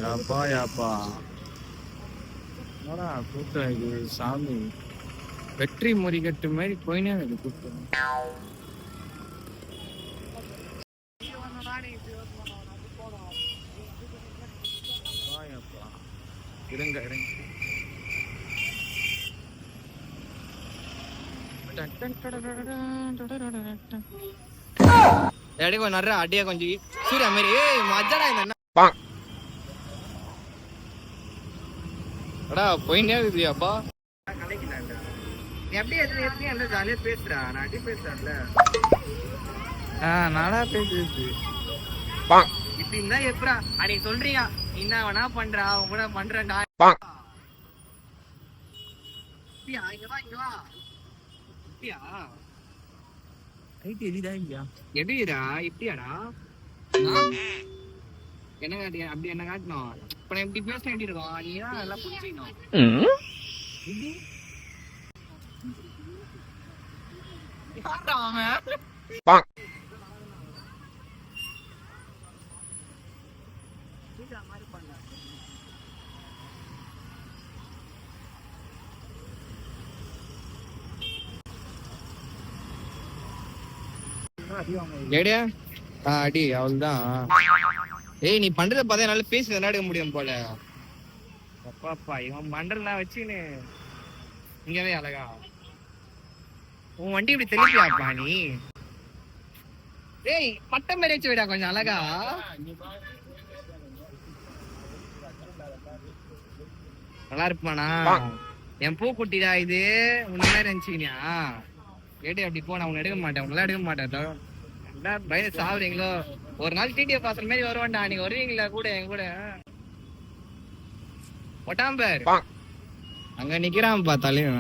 யாப்பா யாப்பா என்னடா கூட்டம் இது சாமி. வெற்றி முறிகட்டு மாதிரி போயினே எனக்கு கூட்டம். இருங்க இருங்க. கொஞ்சம் நடுற அடியா கொஞ்சம் சூரிய மாதிரி. ஏய் மஜாடா இந்த அடா போயினே இருக்குதுப்பா. எப்படி எந்த ஜாலியா பேசுறா? நான் அடி பேசுறேன்ல. நானா பேசுறது இப்படி இருந்தா எப்படா அன்னைக்கு சொல்றீங்க என்ன வேணா பண்றா அவங்க கூட பண்றேன்டா. எப்படிடா இப்படியாடா என்ன காட்டியா? அப்படி என்ன காட்டணும்? இப்ப நான் எப்படி பேச வேண்டி இருக்கோம்? நீ தான் எல்லாம் புரிஞ்சுக்கணும். ஏடியா அடி அவள்தான். ஏய் நீ பண்றத பார்த்தா என்னால பேசி விளையாட முடியும் போல. அப்பாப்பா இவன் பண்றதெல்லாம் வச்சுன்னு இங்கவே அழகா உன் வண்டி இப்படி தெளிப்பியாப்பா நீ. ஏய் பட்டம் மேலே வச்சு விடா கொஞ்சம் அழகா. நல்லா இருப்பானா? என் பூ குட்டிடா இது. உன்ன நினைச்சுக்கினியா? கேட்டு அப்படி போ. நான் உன்னை எடுக்க மாட்டேன். உன்னெல்லாம் எடுக்க மாட்டேன். பயந்து சாவுறீங்களோ? ஒரு நாள் டிடிஎஃப் பாசல் மாதிரி வருவான்டா. நீங்க வருவீங்களா கூட என் கூட? ஒட்டாம்பர் அங்க நிக்கிறான் பார்த்தாலையும்.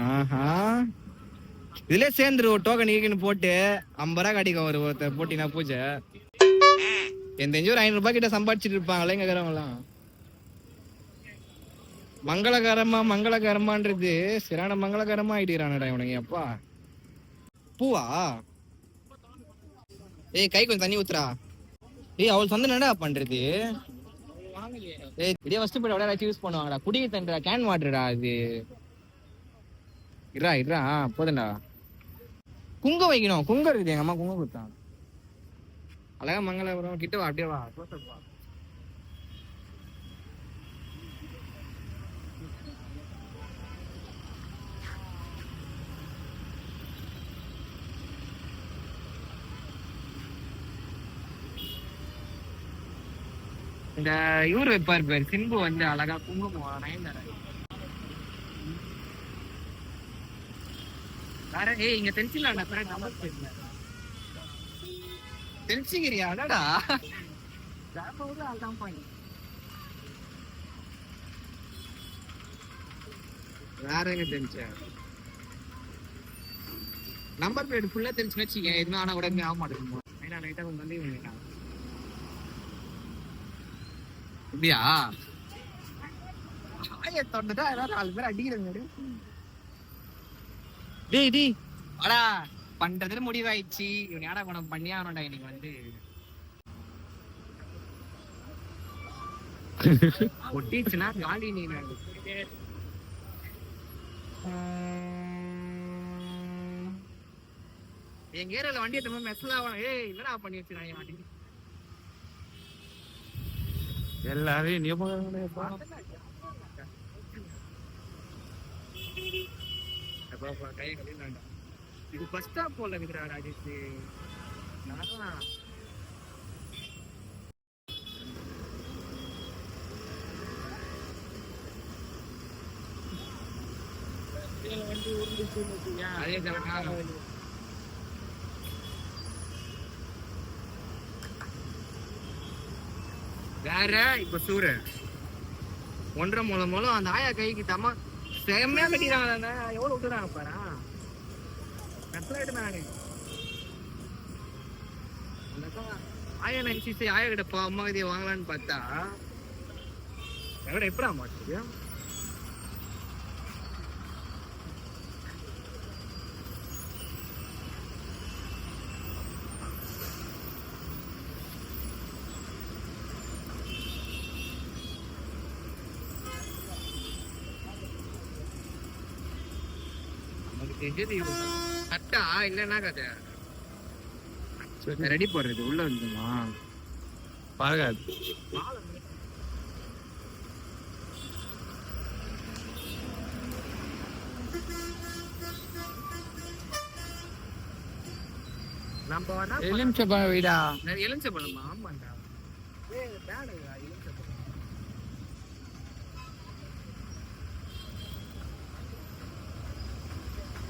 இதுல சேர்ந்துரு டோக்கன் ஈக்குன்னு போட்டு 50 ரூபா கடிக்கும் ஒரு போட்டினா பூஜை. என் தெரிஞ்சு ஒரு 500 ரூபாய் கிட்ட சம்பாதிச்சுட்டு இருப்பாங்களே இங்க இருக்கிறவங்களாம். மங்களகரமான்றது சிறான மங்களகரமா ஆயிடுறானடா இவனுங்க. அப்பா பூவா? ஏய் கை கொஞ்சம் தண்ணி ஊத்துறா. ஏய் அவள் சொந்த என்னடா பண்றது? ஏய் இதே ஃபர்ஸ்ட் போய் அப்படியே யூஸ் பண்ணுவாங்கடா. குடிக்க தண்ணிடா, கேன் வாட்டர்டா அது. இருடா போதும்டா. குங்கம் வைக்கணும். குங்கம் இருக்குது எங்க அம்மா குங்கம் கொடுத்தான். அழகா மங்களபுரம் கிட்ட வா. அப்படியே வா. இந்த இவரு வைப்பாரு பேர் சிம்பு வந்து அழகா குங்குமம் நயன்தாரா. வேற ஏய் இங்க தென்சிலாண்டா பேர நம்பர் பேசல. தென்சிகிரியா? அடடா ஜாப்போட ஆல்தான் பாய். வேற எங்க தெரிஞ்ச நம்பர் பிளேட் ஃபுல்லா தெரிஞ்சுன்னு வச்சுக்கேன். எதுனா ஆனா கூட ஆக மாட்டேங்குது. ஏன்னா நைட்டா கொஞ்சம் வந்து இவங்க அப்படியா தொண்டதா ஏதாவது 4 பேர் அடிக்கிறாங்க. டேய் வாடா பண்றதுல முடிவாயிடுச்சு. இவன் யாரா குணம் பண்ணி ஆகணும்டா இன்னைக்கு வந்து. ஒட்டிச்சுன்னா காலி நீ எங்க ஏரியால வண்டி எடுத்து மெஸ்ல. ஏய் என்னடா பண்ணி வச்சுறாங்க வண்டி எல்லாரையும். இது பஸ் ஸ்டாப் போல இருக்கிறா ராஜேஷ். வேற இப்ப சூர 1.5 மூலம் அந்த ஆயா கைக்கு தம்மா செம்மையா கட்டிடுறாங்க. எவ்வளவு விட்டுறாங்க பாரா. ஆயா நினைச்சு ஆயா கிட்ட அம்மா இதைய வாங்கலான்னு பார்த்தா எப்படா மாட்டேங்க. கட்டா இல்லன்னா கதை ரெடி போடுறது உள்ள வந்துமா பழகாது. எலுமிச்சப்பழம் வீடா? எலுமிச்சப்பழமா? ஆமாண்டா.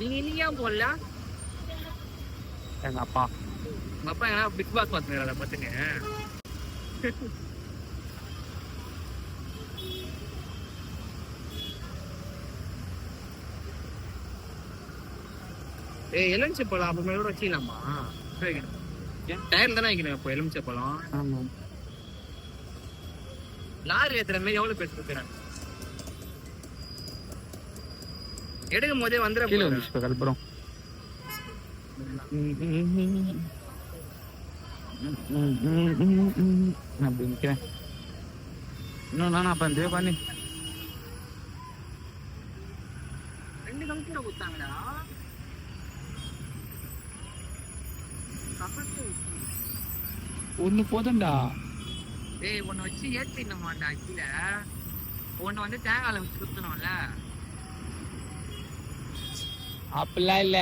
நீங்க இல்லையா போடல? எங்க அப்பா எங்கன்னா பிக் பாஸ் பாத்துங்க பாத்துங்க. எலுமிச்சை பழம் அப்ப மேல வச்சுக்கலாமா? டயர் தானே வைக்கணும் இப்போ எலுமிச்சை பழம். ஆமா. லாரி ஏத்துற மாதிரி எவ்வளவு பேர் கொடுக்குறாங்க? எடுக்கும் போதே வந்துட கல்புரம். அப்படி நிக்கிறேன். இன்னும் நானா பண்ணி 2 கமிஷன் கொடுத்தாங்கடா. ஒண்ணு போதும்டா. ஒன்னு வச்சு ஏற்றிடணுமாண்டா. கீழே ஒன்னு வந்து தேங்காயில வச்சு சுத்தணும்ல. அப்படிலாம் இல்ல,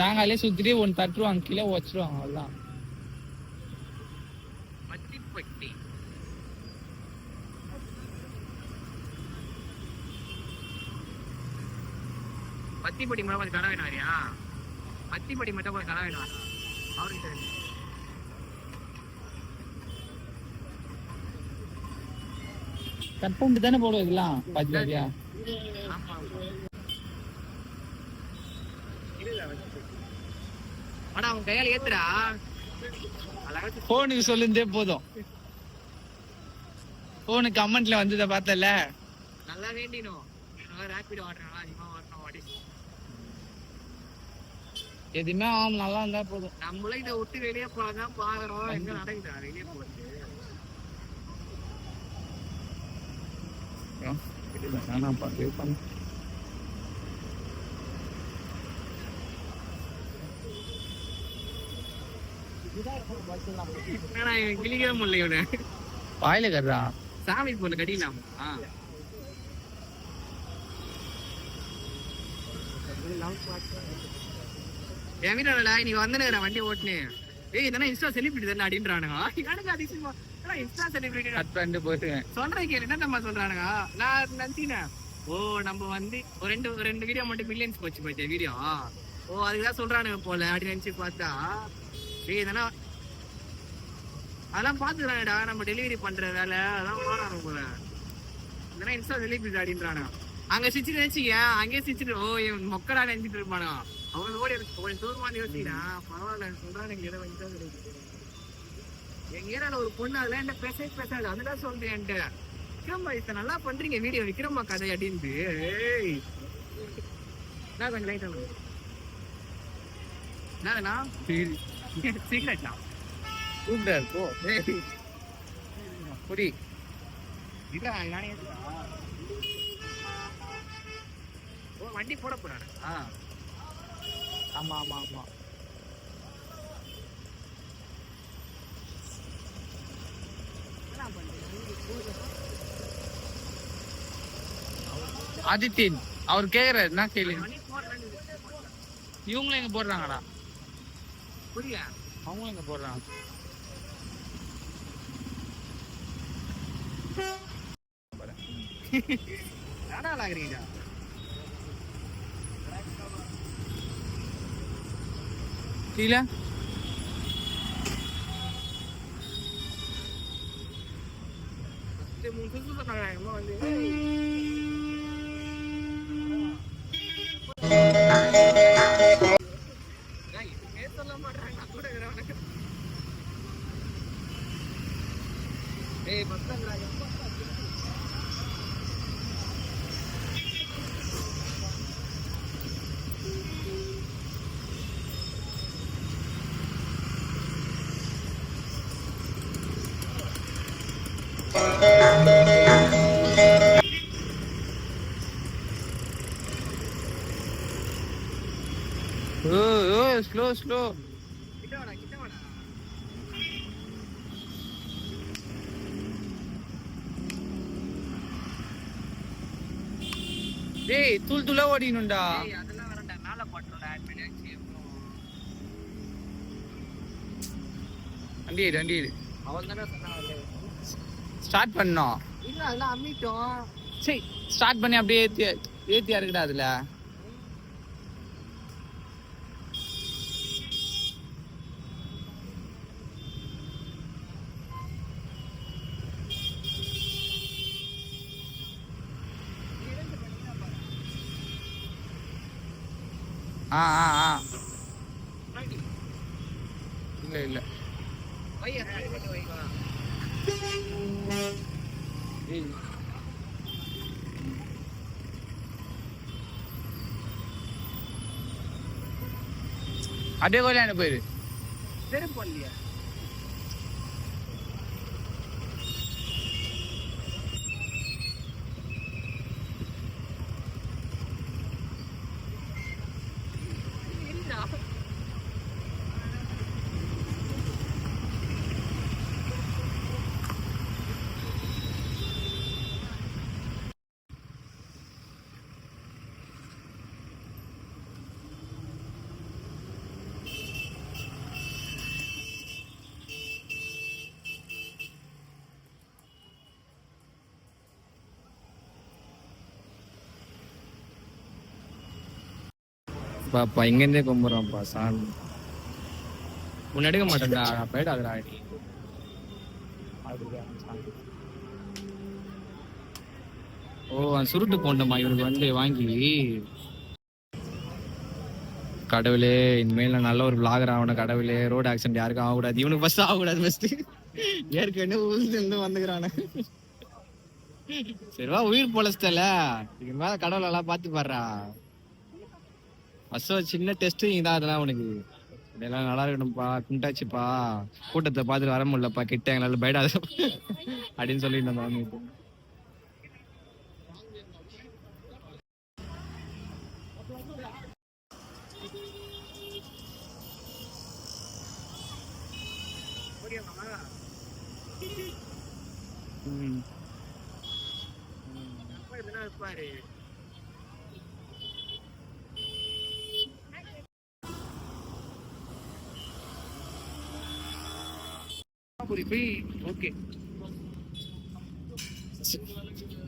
தேங்காயிலே சுத்திட்டு ஒன்னு தட்டுருவாங்க, கீழே வச்சிருவாங்க. அவ்வளவுதான். மத்திப்பட்டி பத்திப்பட்டி மட்டும் கொஞ்சம் கடை வேணும் வரியா? பத்திப்பட்டி மட்டும் கொஞ்சம் கடை வேணும் அவருக்கு. கட் பண்ணிட்டு தானே போடுவோம் இதெல்லாம் பாத்தியா? ஆனா அவன் கையால ஏத்துறா. போனுக்கு சொல்லுந்தே போதும். போனுக்கு கமெண்ட்ல வந்ததை பார்த்தல. நல்லா வேண்டினோம். ராபிடோ ஆடுறா, அதிகமா வரணும் வாடி. எதுவுமே நல்லா இருந்தா போதும். நம்மளும் இதை விட்டு வெளியே போறதான் பாக்குறோம். எங்க நடக்குதா வெளியே போறது? கிளிக்கவே முடியல இவனு. வாயில கட்டுறா. சாமி பொண்ணு கட்டிக்கலாமா? என் வீட்டுல நீ வந்து வண்டி ஓட்டுனேன். இதெல்லாம் இன்ஸ்டா செலிபிரிட்டி தானே அப்படின்றானுங்க. எனக்கு அதிசயமா இன்ஸ்டா செலிபிரிட்டி கட் பண்ணிட்டு போயிட்டேன். சொல்றேன் கேளு, என்ன நம்ம சொல்றானுங்க. நான் நினைச்சேன் ஓ நம்ம வந்து ஒரு ரெண்டு வீடியோ மட்டும் மில்லியன்ஸ் போச்சு வீடியோ. ஓ அதுக்குதான் சொல்றானுங்க போல அப்படின்னு நினைச்சு பார்த்தா இதெல்லாம் அதெல்லாம் பாத்துக்கிறாங்கடா. நம்ம டெலிவரி பண்ற வேலை அதெல்லாம் போறாங்க போல. இதெல்லாம் இன்ஸ்டா செலிபிரிட்டி அப்படின்றானுங்க. அங்க சிரிச்சு நினைச்சிக்க, அங்கேயே சிரிச்சுட்டு ஓ என் மொக்கடா நினைச்சிட்டு இருப்பானோ. அவங்க ஓடி கொஞ்சம் தூரமான யோசிக்கிறான். பரவாயில்ல சொல்றாங்க. எங்க ஏரியால ஒரு பொண்ணு அதெல்லாம் என்ன பேசாது. அதுதான் சொல்றேன் என்கிட்ட, விக்ரம்பா இத நல்லா பண்றீங்க வீடியோ, விக்ரம்பா கதை அப்படின்னு. நான் கொஞ்சம் லைட்டா என்னதுண்ணா சீக்கிரட்ண்ணா கூப்பிட்டாரு போ. புரி இல்ல நானே வண்டி போட போறாரு. ஆமா ஆமா ஆமா. ஆதித்யன் அவர் கேக்குறாரு என்ன கேள்வி. இவங்களும் எங்க போடுறாங்கடா? புரிய அவங்களும் எங்க போடுறாங்க? கீழே சொல்ல மாட்டாங்க கூட. ஸ்லோ. கிட்ட வாடா. டேய் தூளா ஓடினும்டா. அதெல்லாம் வரண்டா, மேல போட்டுறோம் ஆட் பண்ணியாச்சு. வண்டி அவன் தானே சொன்னாங்க ஸ்டார்ட் பண்ணோம். இல்ல அதெல்லாம் அம்மிட்டோம். சரி ஸ்டார்ட் பண்ணி அப்படியே ஏத்தியா இருக்குடா அதுல. ஆ இல்ல அப்படியே கோயிலாண்ட போயிரு. செருப்பு போடலையா? பாப்பா இங்கேருந்தே கும்பிட்றோம்ப்பா சாமி. உன்னை எடுக்க மாட்டேன்டா, போயிடாதுடா நீ. ஓ சுருட்டு போண்டமா இவனுக்கு வந்து வாங்கி. கடவுளே இனிமேல் நான் நல்ல ஒரு விளாகர் ஆகணும் கடவுளே. ரோடு ஆக்சிடென்ட் யாருக்கும் ஆகக்கூடாது. இவனுக்கு ஃபர்ஸ்ட் ஆகக்கூடாது. ஃபர்ஸ்ட் ஏற்கனவே ஊர்ந்து வந்துக்கிறானே. சரிவா உயிர் பொழைச்சிட்டல, இதுக்கு மேல கடவுள் எல்லாம் பார்த்து பாடுறா. ஃபர்ஸ்ட் சின்ன டெஸ்ட் இதான். அதெல்லாம் உனக்கு இதெல்லாம் நல்லா இருக்கணும்ப்பா. குண்டாச்சுப்பா, கூட்டத்தை பார்த்துட்டு வர முடியலப்பா, கிட்ட எங்களால பைடாது அப்படின்னு சொல்லிட்டு நம்ம இருப்பாரு. ஓகே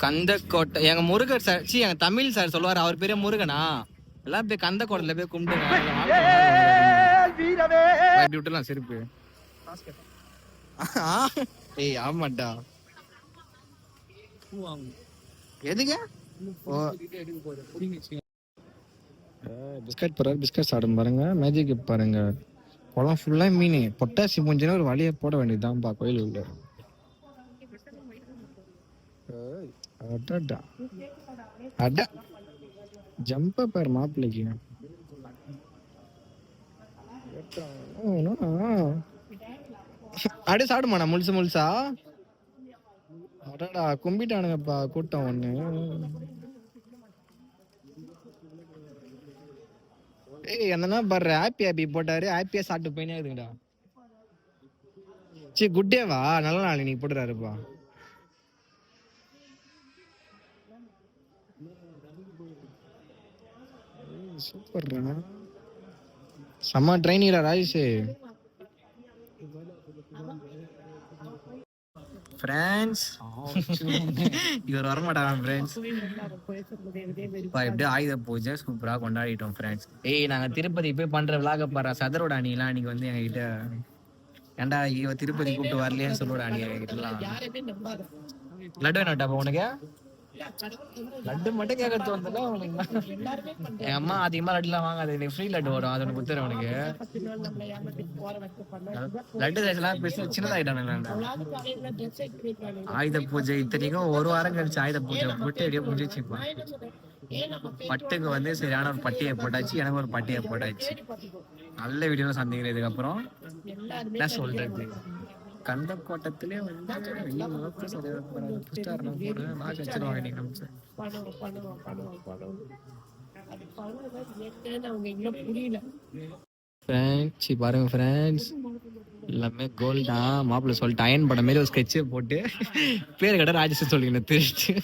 கந்தக்கோட்டை எங்க முருகர் சார், எங்க தமிழ் சார் சொல்லுவாரு, அவர் பேரே முருகனா. எல்லாம் போய் கந்தக்கோட்டையில போய் கும்பிடுங்க. இப்படி விட்டுலாம் செருப்பு. ஏய் ஆமாட்டா. எதுங்க பிஸ்கட் போறாரு, பிஸ்கட் சாப்பிடும் பாருங்க. மேஜிக் பாருங்க, குளம் ஃபுல்லா மீன். பொட்டாசி மூஞ்சினா ஒரு வழியை போட வேண்டியதுதான்ப்பா கோயில் உள்ள. அடா ஜம்ப பாரு மாப்பிள்ளைக்கு. அப்படியே சாப்பிடுமாண்ணா முழுசா. அடடா கும்பிட்டானுங்கப்பா கூட்டம் ஒண்ணு. ஏய் என்னன்னா பாரு, ஹாப்பி போட்டாரு, ஹாப்பியா சாப்பிட்டு போயினே இருக்குடா. சரி குட் டேவா, நல்ல நாள் நீ போட்டுறாருப்பா. சூப்பர் செம்ம ட்ரைனிங்டா ராஜேஷ். ஃப்ரெண்ட்ஸ் இவர் வரமாட்டாங்க ஃப்ரெண்ட்ஸ். எப்படியோ ஆயுத பூஜை சூப்பரா கொண்டாடிட்டோம் ஃப்ரெண்ட்ஸ். ஏய் நாங்க திருப்பதி போய் பண்ற விளாக பாரு. சதரோட அணிலாம் அன்னைக்கு வந்து எங்க கிட்ட, ஏன்டா இவ திருப்பதி கூப்பிட்டு வரலையேன்னு சொல்லுடா அணி எங்ககிட்டலாம். லட்டு வேணாட்டாப்பா உனக்கு? லட்டு மட்டும் கேட்கறது வந்தா உனக்கு. என் அம்மா அதிகமா லட்டுலாம் வாங்காது, எனக்கு ஃப்ரீ லட்டு வரும், அது ஒன்று குத்துறேன் உனக்கு. லட்டு எல்லாம் பெருசு சின்னதாயிட்டானுங்க. ஆயுத பூஜை இத்தனைக்கும் ஒரு வாரம் கழிச்சு ஆயுத பூஜை போட்டு அப்படியே முடிச்சுப்பான். பட்டுக்கு வந்து சரியான ஒரு பட்டியை போட்டாச்சு, எனக்கு ஒரு பட்டியை போட்டாச்சு. நல்ல வீடியோலாம் சந்திக்கிறேன் இதுக்கப்புறம். என்ன சொல்றது, கந்தக்கோட்டத்திலே வந்து புரியல. ஃப்ரெண்ட்ஸ் பாருங்க ஃப்ரெண்ட்ஸ், எல்லாமே கோல்டா. மாப்பிள்ள சொல்லிட்டு அயன் படம் மாரி ஒரு ஸ்கெட்சை போட்டு பேர் கடை ராஜேஷ் சொல்லிக்கணும் திருச்சி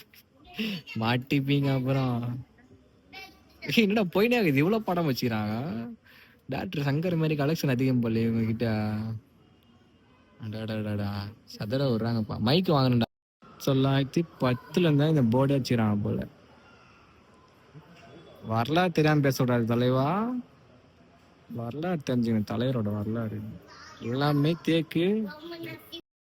மாட்டிப்பீங்க அப்புறம். என்னடா போயினே இருக்குது, இவ்வளோ படம் வச்சுக்கிறாங்க. டாக்டர் சங்கர் மாதிரி கலெக்ஷன் அதிகம் போல இவங்க கிட்ட. அடாடாடாடா சதர விடுறாங்கப்பா. மைக் வாங்கணும்டா. 1910 இருந்தா இந்த போர்டே வச்சுக்கிறாங்க போல. வரலாறு தெரியாம பேசக்கூடாது தலைவா, வரலாறு தெரிஞ்சுங்க. தலைவரோட வரலாறு எல்லாமே தேக்கு.